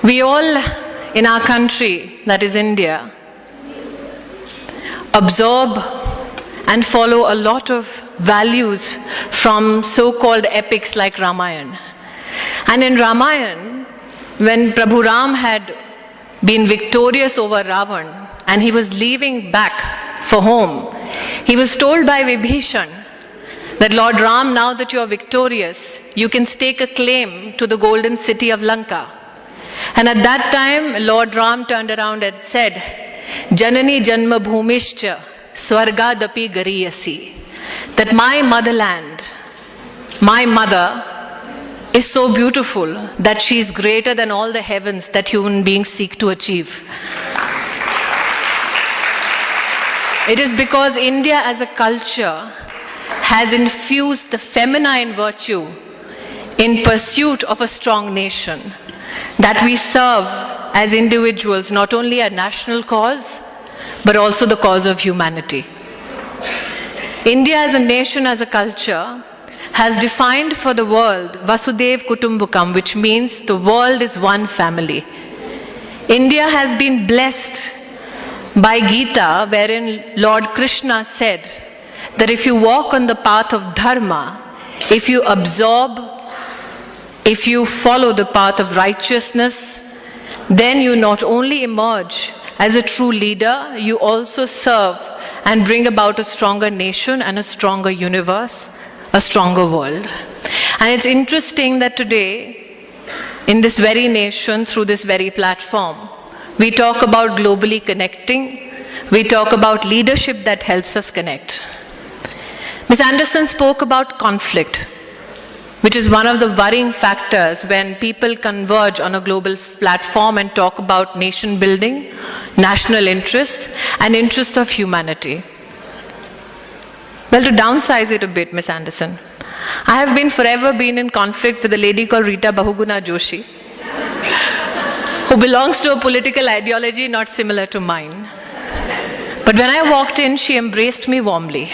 We all in our country, that is India, absorb and follow a lot of values from so-called epics like Ramayana. And in Ramayana, when Prabhu Ram had been victorious over Ravan and he was leaving back for home, he was told by Vibhishan that Lord Ram, now that you are victorious, you can stake a claim to the golden city of Lanka. And at that time, Lord Ram turned around and said, Janani Janma Bhumishcha Swargadapi Gariyasi. That my motherland, my mother, is so beautiful that she is greater than all the heavens that human beings seek to achieve. It is because India as a culture has infused the feminine virtue in pursuit of a strong nation that we serve as individuals not only a national cause but also the cause of humanity. India as a nation, as a culture, has defined for the world Vasudev Kutumbakam, which means the world is one family. India has been blessed by Gita, wherein Lord Krishna said that if you walk on the path of dharma, if you absorb, if you follow the path of righteousness, then you not only emerge as a true leader, you also serve and bring about a stronger nation and a stronger universe, a stronger world. And it's interesting that today, in this very nation, through this very platform, we talk about globally connecting, we talk about leadership that helps us connect. Ms. Anderson spoke about conflict, which is one of the worrying factors when people converge on a global platform and talk about nation building, national interests, and interests of humanity. Well, to downsize it a bit, Ms. Anderson, I have forever been in conflict with a lady called Rita Bahuguna Joshi, who belongs to a political ideology not similar to mine. But when I walked in, she embraced me warmly.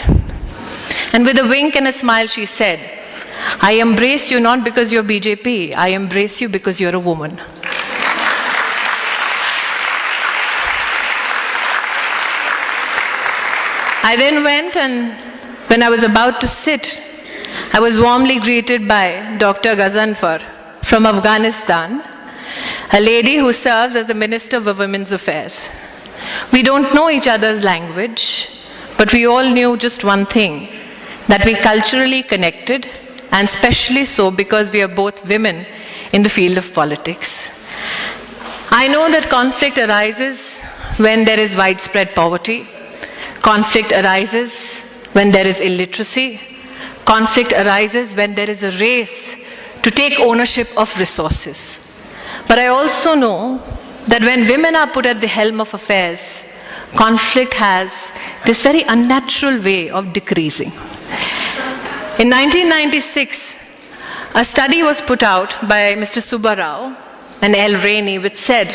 And with a wink and a smile, she said, I embrace you not because you're BJP, I embrace you because you're a woman. I then went, and when I was about to sit, I was warmly greeted by Dr. Ghazanfar from Afghanistan, a lady who serves as the Minister for Women's Affairs. We don't know each other's language, but we all knew just one thing, that we culturally connected, and especially so because we are both women in the field of politics. I know that conflict arises when there is widespread poverty. Conflict arises when there is illiteracy. Conflict arises when there is a race to take ownership of resources. But I also know that when women are put at the helm of affairs, conflict has this very unnatural way of decreasing. In 1996, a study was put out by Mr. Subba Rao and L. Rainey, which said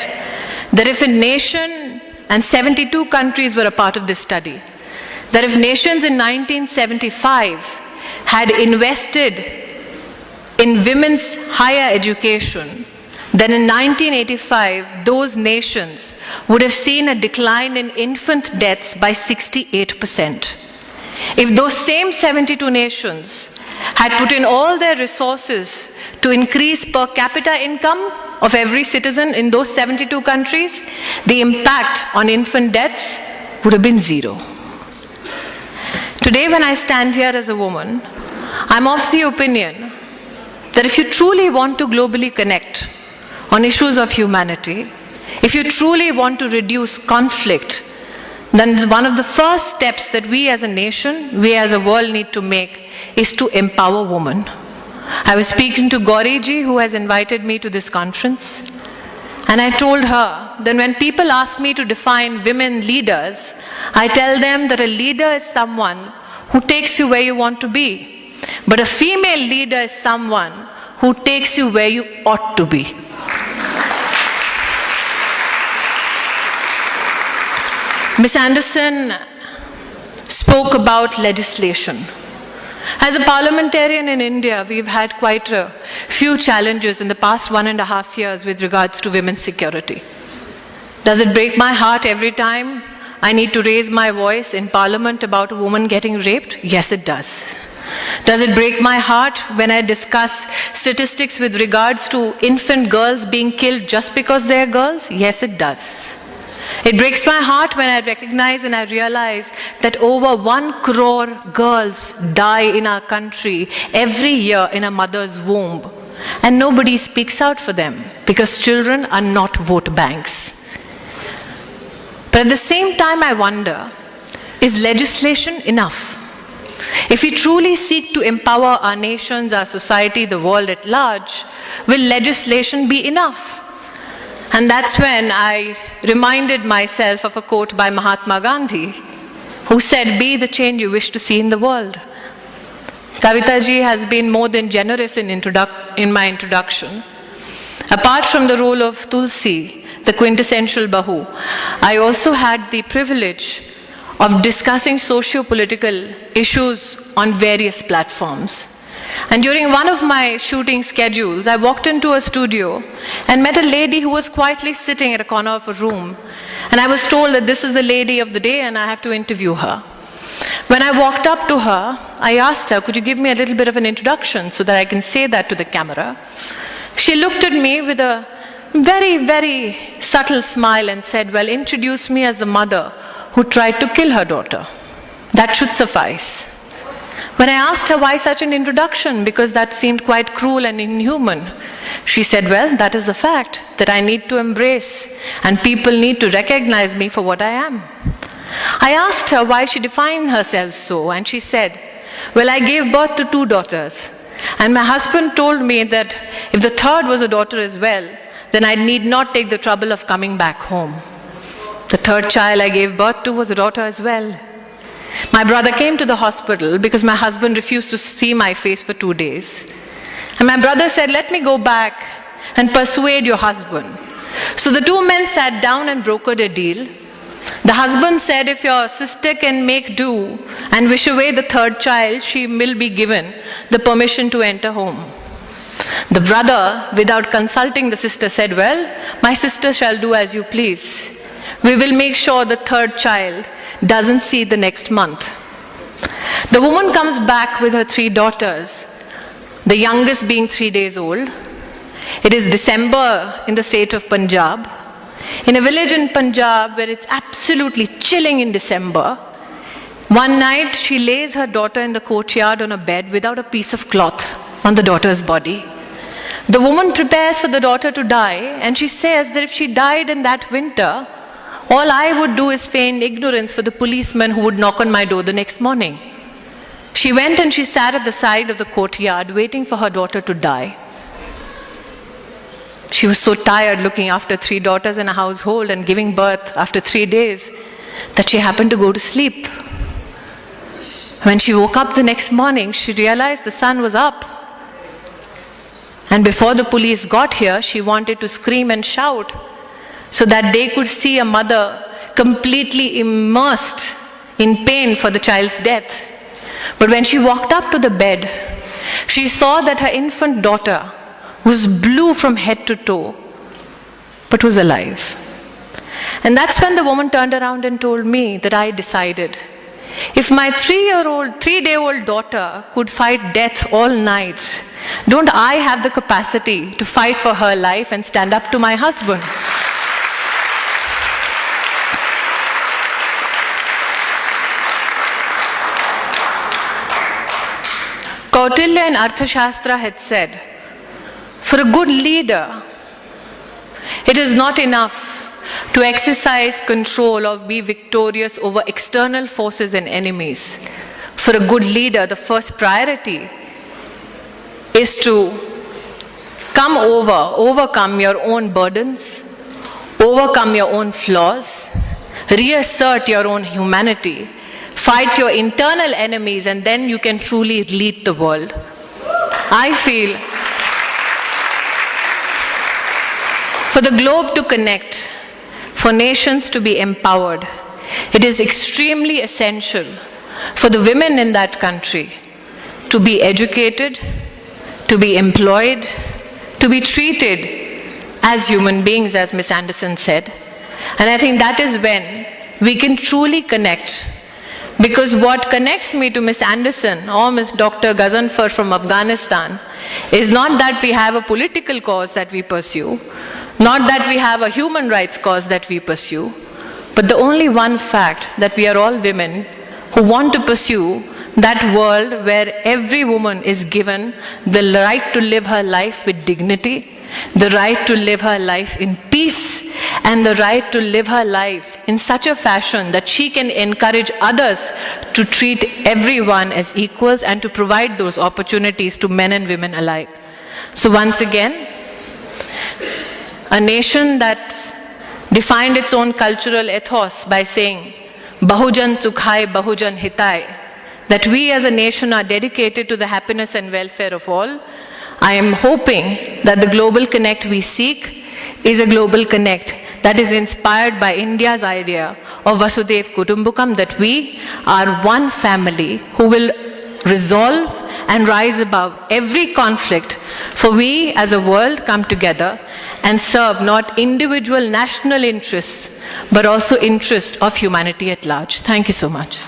that if a nation, and 72 countries were a part of this study, that if nations in 1975 had invested in women's higher education, then in 1985, those nations would have seen a decline in infant deaths by 68%. If those same 72 nations had put in all their resources to increase per capita income of every citizen in those 72 countries, the impact on infant deaths would have been zero. Today, when I stand here as a woman, I'm of the opinion that if you truly want to globally connect on issues of humanity, if you truly want to reduce conflict, then one of the first steps that we as a nation, we as a world need to make is to empower women. I was speaking to Gauri ji, who has invited me to this conference, and I told her that when people ask me to define women leaders, I tell them that a leader is someone who takes you where you want to be, but a female leader is someone who takes you where you ought to be. Ms. Anderson spoke about legislation. As a parliamentarian in India, we've had quite a few challenges in the past 1.5 years with regards to women's security. Does it break my heart every time I need to raise my voice in Parliament about a woman getting raped? Yes, it does. Does it break my heart when I discuss statistics with regards to infant girls being killed just because they're girls? Yes, it does. It breaks my heart when I recognize and I realize that over 1 crore girls die in our country every year in a mother's womb, and nobody speaks out for them because children are not vote banks. But at the same time, I wonder, is legislation enough? If we truly seek to empower our nations, our society, the world at large, will legislation be enough? And that's when I reminded myself of a quote by Mahatma Gandhi, who said, "Be the change you wish to see in the world." Kavita ji has been more than generous in my introduction. Apart from the role of Tulsi, the quintessential Bahu, I also had the privilege of discussing socio-political issues on various platforms. And during one of my shooting schedules, I walked into a studio and met a lady who was quietly sitting at a corner of a room. And I was told that this is the lady of the day and I have to interview her. When I walked up to her, I asked her, "Could you give me a little bit of an introduction so that I can say that to the camera?" She looked at me with a very, very subtle smile and said, "Well, introduce me as the mother who tried to kill her daughter. That should suffice." When I asked her why such an introduction, because that seemed quite cruel and inhuman, she said, "Well, that is the fact that I need to embrace and people need to recognize me for what I am." I asked her why she defined herself so, and she said, "Well, I gave birth to 2 daughters, and my husband told me that if the third was a daughter as well, then I need not take the trouble of coming back home. The third child I gave birth to was a daughter as well. My brother came to the hospital because my husband refused to see my face for 2 days. And my brother said, 'Let me go back and persuade your husband.' So the 2 men sat down and brokered a deal. The husband said, 'If your sister can make do and wish away the third child, she will be given the permission to enter home.' The brother, without consulting the sister, said, 'Well, my sister shall do as you please. We will make sure the third child doesn't see the next month.' The woman comes back with her 3 daughters, the youngest being 3 days old. It is December in the state of Punjab. In a village in Punjab where it's absolutely chilling in December, one night she lays her daughter in the courtyard on a bed without a piece of cloth on the daughter's body. The woman prepares for the daughter to die, and she says that if she died in that winter, all I would do is feign ignorance for the policeman who would knock on my door the next morning. She went and she sat at the side of the courtyard waiting for her daughter to die. She was so tired looking after 3 daughters in a household and giving birth after 3 days that she happened to go to sleep. When she woke up the next morning, she realized the sun was up. And before the police got here, she wanted to scream and shout so that they could see a mother completely immersed in pain for the child's death. But when she walked up to the bed, she saw that her infant daughter was blue from head to toe, but was alive. And that's when the woman turned around and told me that I decided, if my 3-day-old daughter could fight death all night, don't I have the capacity to fight for her life and stand up to my husband? Kautilya in Arthashastra had said, for a good leader, it is not enough to exercise control or be victorious over external forces and enemies. For a good leader, the first priority is to overcome your own burdens, overcome your own flaws, reassert your own humanity, fight your internal enemies, and then you can truly lead the world. I feel for the globe to connect, for nations to be empowered, it is extremely essential for the women in that country to be educated, to be employed, to be treated as human beings, as Ms. Anderson said. And I think that is when we can truly connect. Because what connects me to Ms. Anderson or Ms. Dr. Ghazanfar from Afghanistan is not that we have a political cause that we pursue, not that we have a human rights cause that we pursue, but the only one fact that we are all women who want to pursue that world where every woman is given the right to live her life with dignity, the right to live her life in peace, and the right to live her life in such a fashion that she can encourage others to treat everyone as equals and to provide those opportunities to men and women alike. So once again, a nation that's defined its own cultural ethos by saying, Bahujan Sukhai, Bahujan Hitai, that we as a nation are dedicated to the happiness and welfare of all. I am hoping that the global connect we seek is a global connect that is inspired by India's idea of Vasudev Kutumbakam, that we are one family who will resolve and rise above every conflict, for we as a world come together and serve not individual national interests, but also interests of humanity at large. Thank you so much.